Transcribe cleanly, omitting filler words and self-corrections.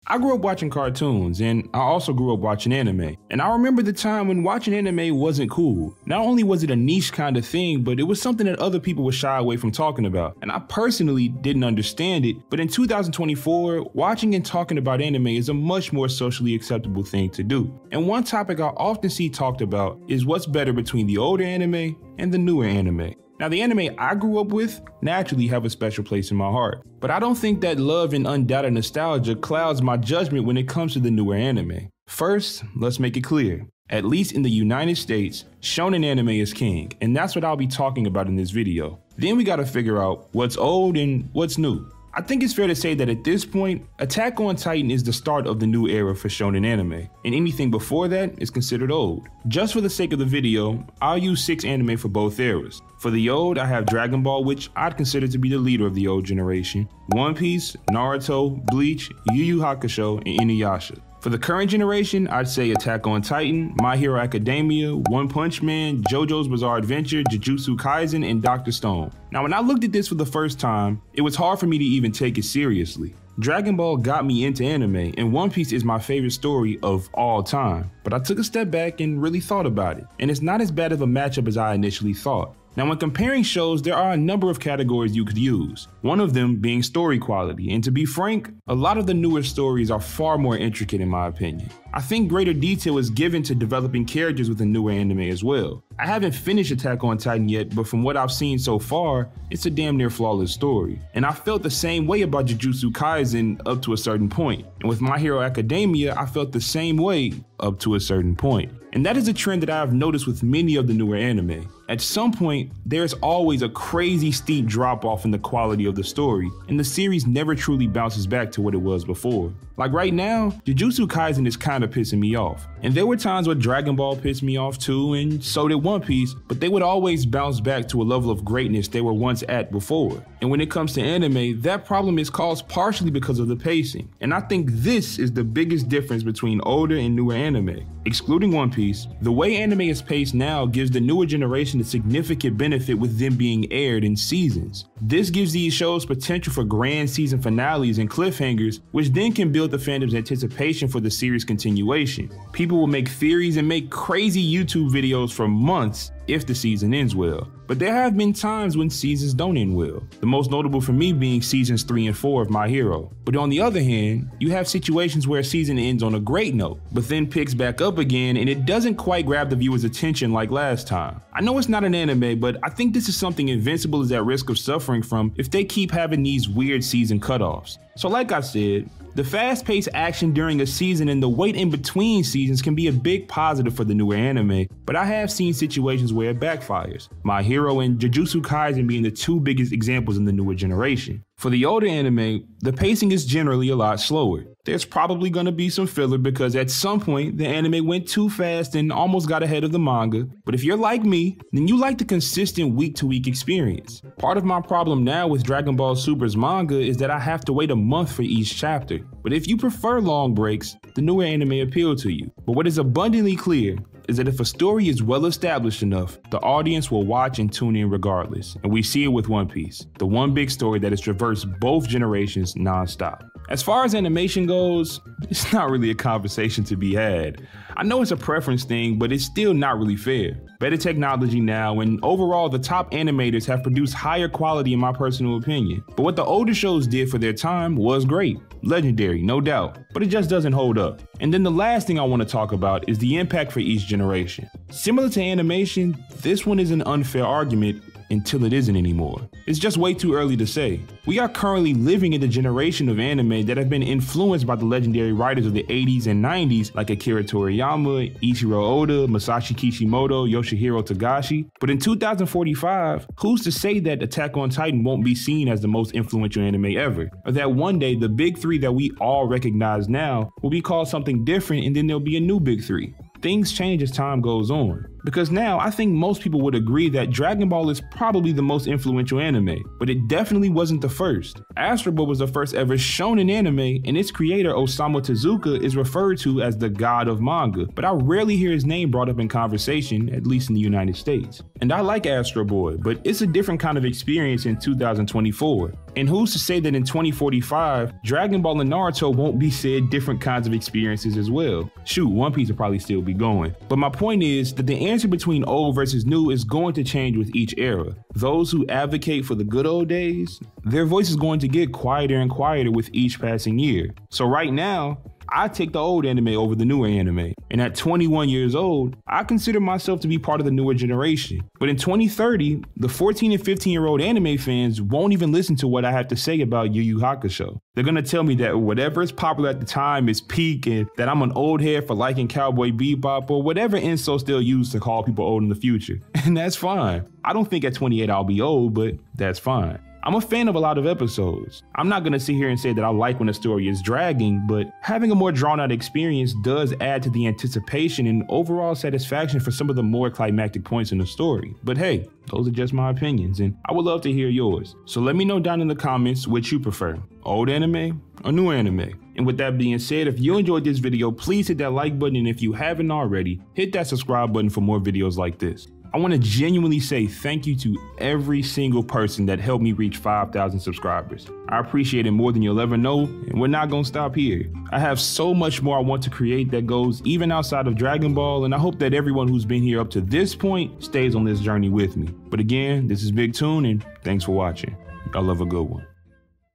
I grew up watching cartoons, and I also grew up watching anime. And I remember the time when watching anime wasn't cool. Not only was it a niche kind of thing, but it was something that other people would shy away from talking about. And I personally didn't understand it, but in 2024, watching and talking about anime is a much more socially acceptable thing to do. And one topic I often see talked about is what's better between the older anime and the newer anime. Now, the anime I grew up with naturally have a special place in my heart, but I don't think that love and undoubted nostalgia clouds my judgment when it comes to the newer anime. First, let's make it clear. At least in the United States, shonen anime is king, and that's what I'll be talking about in this video. Then we gotta figure out what's old and what's new. I think it's fair to say that at this point, Attack on Titan is the start of the new era for shonen anime, and anything before that is considered old. Just for the sake of the video, I'll use 6 anime for both eras. For the old, I have Dragon Ball, which I'd consider to be the leader of the old generation, One Piece, Naruto, Bleach, Yu Yu Hakusho, and Inuyasha. For the current generation, I'd say Attack on Titan, My Hero Academia, One Punch Man, JoJo's Bizarre Adventure, Jujutsu Kaisen, and Dr. Stone. Now, when I looked at this for the first time, it was hard for me to even take it seriously. Dragon Ball got me into anime, and One Piece is my favorite story of all time. But I took a step back and really thought about it, and it's not as bad of a matchup as I initially thought. Now, when comparing shows, there are a number of categories you could use, one of them being story quality, and to be frank, a lot of the newer stories are far more intricate in my opinion. I think greater detail is given to developing characters with the newer anime as well. I haven't finished Attack on Titan yet, but from what I've seen so far, it's a damn near flawless story. And I felt the same way about Jujutsu Kaisen up to a certain point. And with My Hero Academia, I felt the same way up to a certain point. And that is a trend that I have noticed with many of the newer anime. At some point, there's always a crazy steep drop off in the quality of the story, and the series never truly bounces back to what it was before. Like right now, Jujutsu Kaisen is kinda pissing me off. And there were times where Dragon Ball pissed me off too, and so did One Piece, but they would always bounce back to a level of greatness they were once at before. And when it comes to anime, that problem is caused partially because of the pacing. And I think this is the biggest difference between older and newer anime. Excluding One Piece, the way anime is paced now gives the newer generation a significant benefit with them being aired in seasons. This gives these shows potential for grand season finales and cliffhangers, which then can build the fandom's anticipation for the series continuation. People will make theories and make crazy YouTube videos for months if the season ends well. But there have been times when seasons don't end well, the most notable for me being seasons 3 and 4 of My Hero. But on the other hand, you have situations where a season ends on a great note, but then picks back up again and it doesn't quite grab the viewer's attention like last time. I know it's not an anime, but I think this is something Invincible is at risk of suffering from if they keep having these weird season cutoffs. So like I said, the fast-paced action during a season and the wait in between seasons can be a big positive for the newer anime, but I have seen situations where it backfires. My Hero and Jujutsu Kaisen being the 2 biggest examples in the newer generation. For the older anime, the pacing is generally a lot slower. There's probably going to be some filler because at some point the anime went too fast and almost got ahead of the manga, but if you're like me, then you like the consistent week-to-week experience. Part of my problem now with Dragon Ball Super's manga is that I have to wait a month for each chapter, but if you prefer long breaks, the newer anime appeal to you. But what is abundantly clear is that if a story is well established enough, the audience will watch and tune in regardless. And we see it with One Piece, the one big story that has traversed both generations non-stop. As far as animation goes, it's not really a conversation to be had. I know it's a preference thing, but it's still not really fair. Better technology now, and overall the top animators have produced higher quality in my personal opinion. But what the older shows did for their time was great. Legendary, no doubt, but it just doesn't hold up. And then the last thing I want to talk about is the impact for each generation. Similar to animation, this one is an unfair argument until it isn't anymore. It's just way too early to say. We are currently living in the generation of anime that have been influenced by the legendary writers of the 80s and 90s like Akira Toriyama, Ichiro Oda, Masashi Kishimoto, Yoshihiro Togashi. But in 2045, who's to say that Attack on Titan won't be seen as the most influential anime ever? Or that one day the big 3 that we all recognize now will be called something different and then there'll be a new big 3. Things change as time goes on. Because now I think most people would agree that Dragon Ball is probably the most influential anime, but it definitely wasn't the first. Astro Boy was the first ever shonen anime, and its creator Osamu Tezuka is referred to as the god of manga, but I rarely hear his name brought up in conversation, at least in the United States. And I like Astro Boy, but it's a different kind of experience in 2024. And who's to say that in 2045, Dragon Ball and Naruto won't be said different kinds of experiences as well? Shoot, One Piece will probably still be going. But my point is that the answer between old versus new is going to change with each era. Those who advocate for the good old days, their voice is going to get quieter and quieter with each passing year. So right now, I take the old anime over the newer anime. And at 21 years old, I consider myself to be part of the newer generation. But in 2030, the 14 and 15-year-old anime fans won't even listen to what I have to say about Yu Yu Hakusho. They're gonna tell me that whatever is popular at the time is peak and that I'm an old head for liking Cowboy Bebop or whatever insults they'll use to call people old in the future. And that's fine. I don't think at 28 I'll be old, but that's fine. I'm a fan of a lot of episodes. I'm not gonna sit here and say that I like when a story is dragging, but having a more drawn out experience does add to the anticipation and overall satisfaction for some of the more climactic points in the story. But hey, those are just my opinions and I would love to hear yours. So let me know down in the comments which you prefer, old anime or new anime. And with that being said, if you enjoyed this video, please hit that like button, and if you haven't already, hit that subscribe button for more videos like this. I want to genuinely say thank you to every single person that helped me reach 5,000 subscribers. I appreciate it more than you'll ever know, and we're not going to stop here. I have so much more I want to create that goes even outside of Dragon Ball, and I hope that everyone who's been here up to this point stays on this journey with me. But again, this is Big Toon, and thanks for watching. Y'all have a good one.